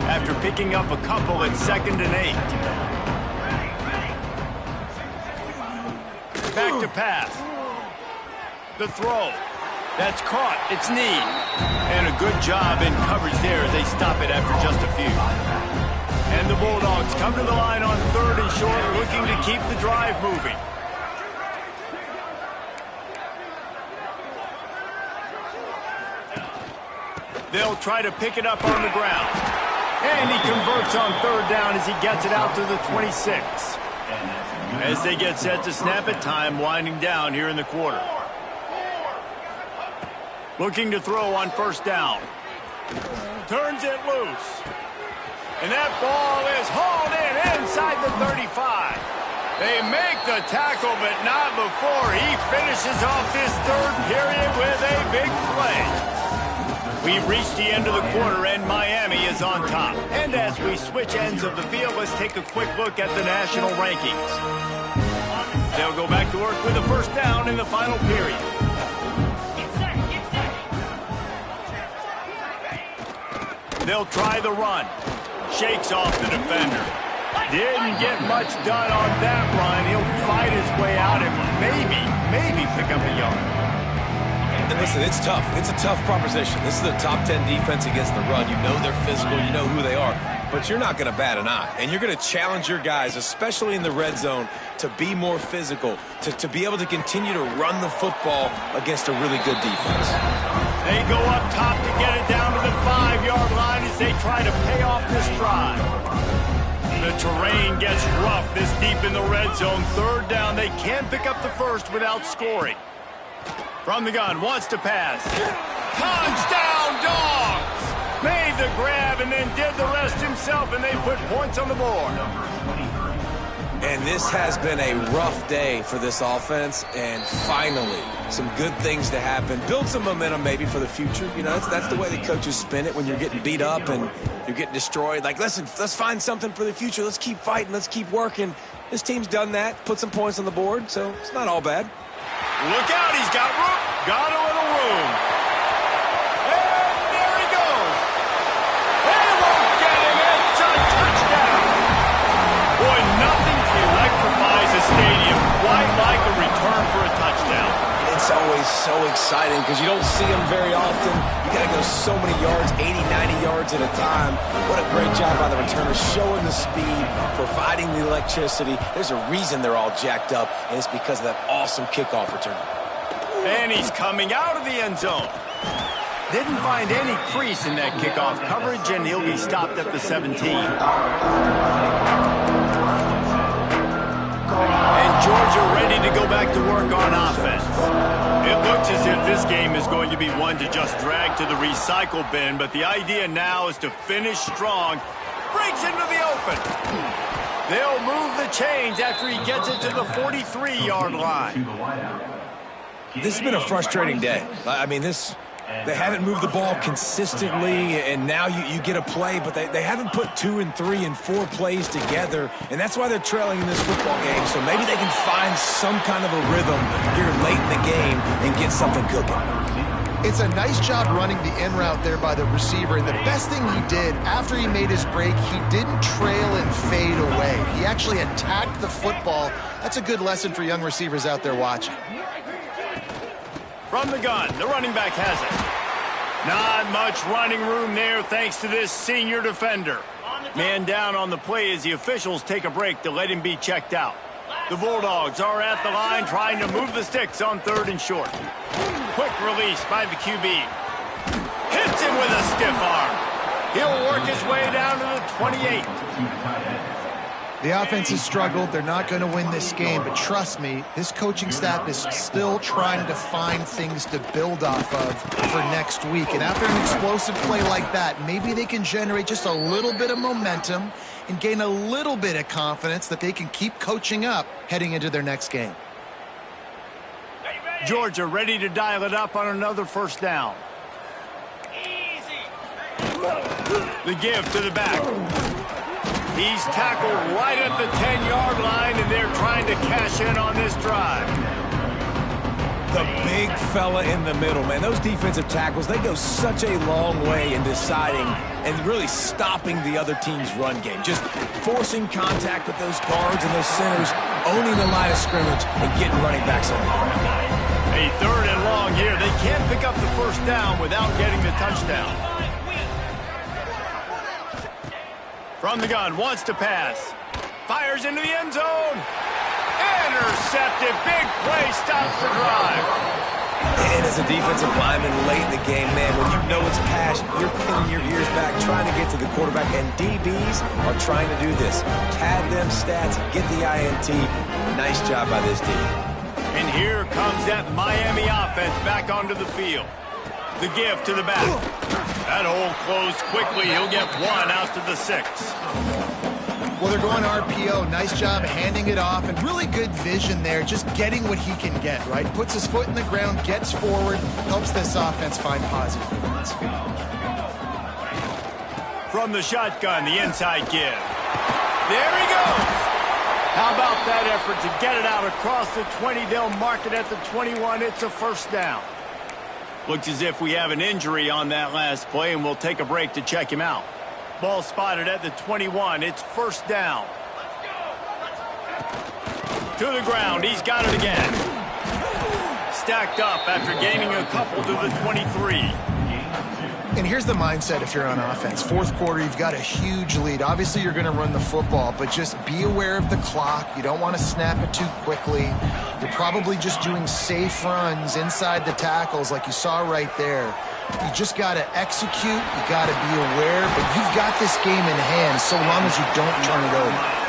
After picking up a couple at 2nd and 8. Back to pass. The throw. That's caught. It's Snead. And a good job in coverage there as they stop it after just a few. And the Bulldogs come to the line on 3rd and short, looking to keep the drive moving. They'll try to pick it up on the ground. And he converts on 3rd down as he gets it out to the 26. As they get set to snap it, time winding down here in the quarter. Looking to throw on 1st down. Turns it loose. And that ball is hauled in inside the 35. They make the tackle, but not before he finishes off this 3rd period with a big play. We've reached the end of the quarter, and Miami is on top. And as we switch ends of the field, let's take a quick look at the national rankings. They'll go back to work with a 1st down in the final period. They'll try the run. Shakes off the defender. Didn't get much done on that run. He'll fight his way out and maybe pick up a yard. And listen, it's tough. It's a tough proposition. This is the top 10 defense against the run. You know they're physical. You know who they are. But you're not going to bat an eye. And you're going to challenge your guys, especially in the red zone, to be more physical, to be able to continue to run the football against a really good defense. They go up top to get it down to the 5-yard line as they try to pay off this drive. The terrain gets rough this deep in the red zone. 3rd down, they can't pick up the 1st without scoring. From the gun, wants to pass. Touchdown, Dogs! Made the grab and then did the rest himself, and they put points on the board. And this has been a rough day for this offense, and finally, some good things to happen. Build some momentum maybe for the future. You know, that's the way the coaches spin it when you're getting beat up and you're getting destroyed. Like, listen, let's find something for the future. Let's keep fighting. Let's keep working. This team's done that, put some points on the board, so it's not all bad. Look out, he's got room. Got a little room. And there he goes. They won't get him. It's a touchdown. Boy, nothing electrifies a stadium quite like a return for a touchdown. It's always so exciting because you don't see them very often. You got to go so many yards, 80, 90 yards at a time. What a great job by the returner, showing the speed, providing the electricity. There's a reason they're all jacked up, and it's because of that awesome kickoff return. And he's coming out of the end zone. Didn't find any crease in that kickoff coverage, and he'll be stopped at the 17. And Georgia ready to go back to work on offense. It looks as if this game is going to be one to just drag to the recycle bin, but the idea now is to finish strong. Breaks into the open. They'll move the chains after he gets it to the 43-yard line. This has been a frustrating day. I mean, they haven't moved the ball consistently, and now you get a play, but they haven't put 2 and 3 and 4 plays together, and that's why they're trailing in this football game. So maybe they can find some kind of a rhythm here late in the game and get something cooking. It's a nice job running the in route there by the receiver, and the best thing he did after he made his break, he didn't trail and fade away. He actually attacked the football. That's a good lesson for young receivers out there watching. From the gun, the running back has it. Not much running room there thanks to this senior defender. Man down on the play as the officials take a break to let him be checked out. The Bulldogs are at the line trying to move the sticks on 3rd and short. Quick release by the QB. Hits him with a stiff arm. He'll work his way down to the 28. The offense has struggled. They're not going to win this game, but trust me, this coaching staff is still trying to find things to build off of for next week. And after an explosive play like that, maybe they can generate just a little bit of momentum and gain a little bit of confidence that they can keep coaching up heading into their next game. Georgia ready to dial it up on another first down. The give to the back. He's tackled right at the 10-yard line, and they're trying to cash in on this drive. The big fella in the middle, man. Those defensive tackles, they go such a long way in deciding and really stopping the other team's run game. Just forcing contact with those guards and those centers, owning the line of scrimmage, and getting running backs on the ground. A 3rd and long here. They can't pick up the first down without getting the touchdown. From the gun, wants to pass. Fires into the end zone. Intercepted. Big play, stops the drive. And as a defensive lineman late in the game, man, when you know it's pass, you're pinning your ears back, trying to get to the quarterback, and DBs are trying to do this. Pad them stats, get the INT. Nice job by this team. And here comes that Miami offense back onto the field. The give to the back. That hole closed quickly. He'll get 1 out to the 6. Well, they're going RPO. Nice job handing it off, and really good vision there, just getting what he can get, right? Puts his foot in the ground, gets forward, helps this offense find positive points. From the shotgun, the inside give. There he goes. How about that effort to get it out across the 20? They'll mark it at the 21. It's a first down. Looks as if we have an injury on that last play, and we'll take a break to check him out. Ball spotted at the 21. It's first down. To the ground. He's got it again. Stacked up after gaining a couple to the 23. And here's the mindset if you're on offense. 4th quarter, you've got a huge lead. Obviously, you're going to run the football, but just be aware of the clock. You don't want to snap it too quickly. You're probably just doing safe runs inside the tackles like you saw right there. You just got to execute. You got to be aware, but you've got this game in hand so long as you don't turn it over.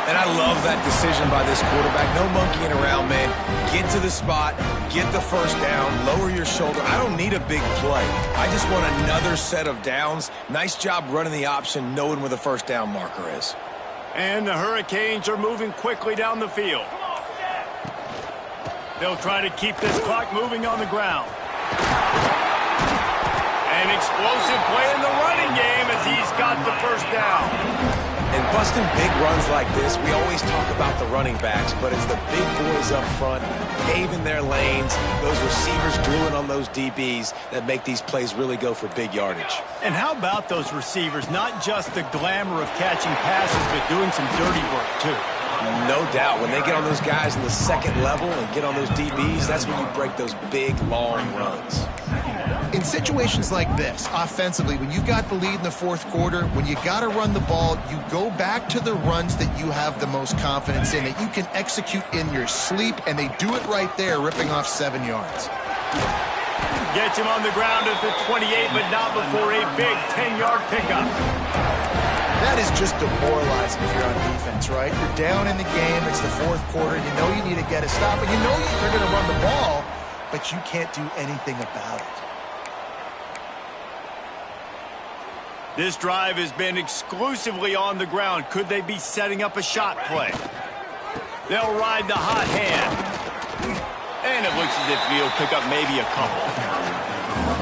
And I love that decision by this quarterback. No monkeying around, man. Get to the spot, get the first down, lower your shoulder. I don't need a big play. I just want another set of downs. Nice job running the option, knowing where the first down marker is. And the Hurricanes are moving quickly down the field. They'll try to keep this clock moving on the ground. An explosive play in the running game as he's got the first down. And busting big runs like this, we always talk about the running backs, but it's the big boys up front, paving their lanes, those receivers gluing on those DBs that make these plays really go for big yardage. And how about those receivers? Not just the glamour of catching passes, but doing some dirty work, too. No doubt. When they get on those guys in the second level and get on those DBs, that's when you break those big, long runs. In situations like this, offensively, when you've got the lead in the 4th quarter, when you got to run the ball, you go back to the runs that you have the most confidence in, that you can execute in your sleep, and they do it right there, ripping off 7 yards. Gets him on the ground at the 28, but not before a big 10-yard pickup. That is just demoralizing if you're on defense, right? You're down in the game. It's the 4th quarter. You know you need to get a stop, and you know they're going to run the ball, but you can't do anything about it. This drive has been exclusively on the ground. Could they be setting up a shot play? They'll ride the hot hand. And it looks as if he'll pick up maybe a couple.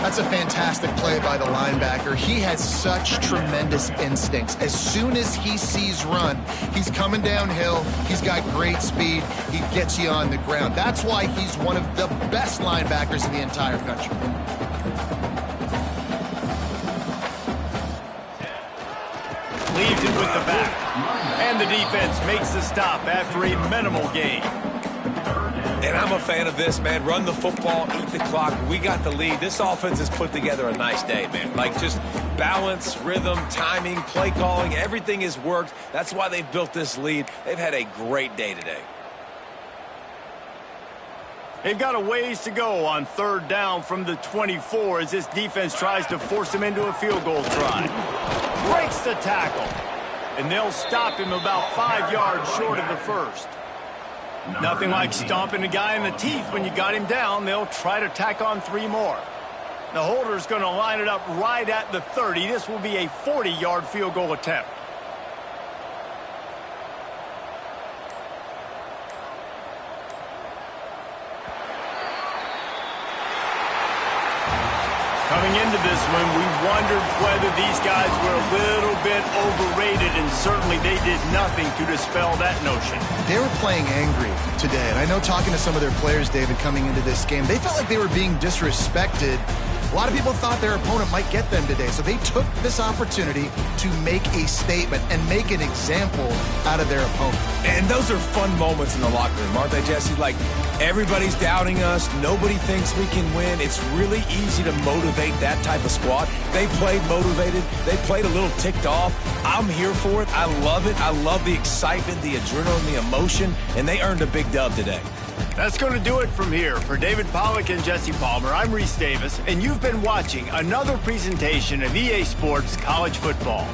That's a fantastic play by the linebacker. He has such tremendous instincts. As soon as he sees run, he's coming downhill. He's got great speed. He gets you on the ground. That's why he's one of the best linebackers in the entire country. Leaves it with the back. And the defense makes the stop after a minimal gain. And I'm a fan of this, man. Run the football, eat the clock. We got the lead. This offense has put together a nice day, man. Like, just balance, rhythm, timing, play calling, everything has worked. That's why they've built this lead. They've had a great day today. They've got a ways to go on 3rd down from the 24 as this defense tries to force him into a field goal try. Breaks the tackle. And they'll stop him about 5 yards short of the first. Nothing like stomping a guy in the teeth when you got him down. They'll try to tack on 3 more. The holder's going to line it up right at the 30. This will be a 40-yard field goal attempt. Coming into this one, we wondered whether these guys were a little bit overrated, and certainly they did nothing to dispel that notion. They were playing angry today, and I know talking to some of their players, David, coming into this game, they felt like they were being disrespected. A lot of people thought their opponent might get them today, so they took this opportunity to make a statement and make an example out of their opponent. And those are fun moments in the locker room, aren't they, Jesse? Like, everybody's doubting us. Nobody thinks we can win. It's really easy to motivate that type of squad. They played motivated. They played a little ticked off. I'm here for it. I love it. I love the excitement, the adrenaline, the emotion, and they earned a big dub today. That's going to do it from here. For David Pollack and Jesse Palmer, I'm Reese Davis, and you've been watching another presentation of EA Sports College Football.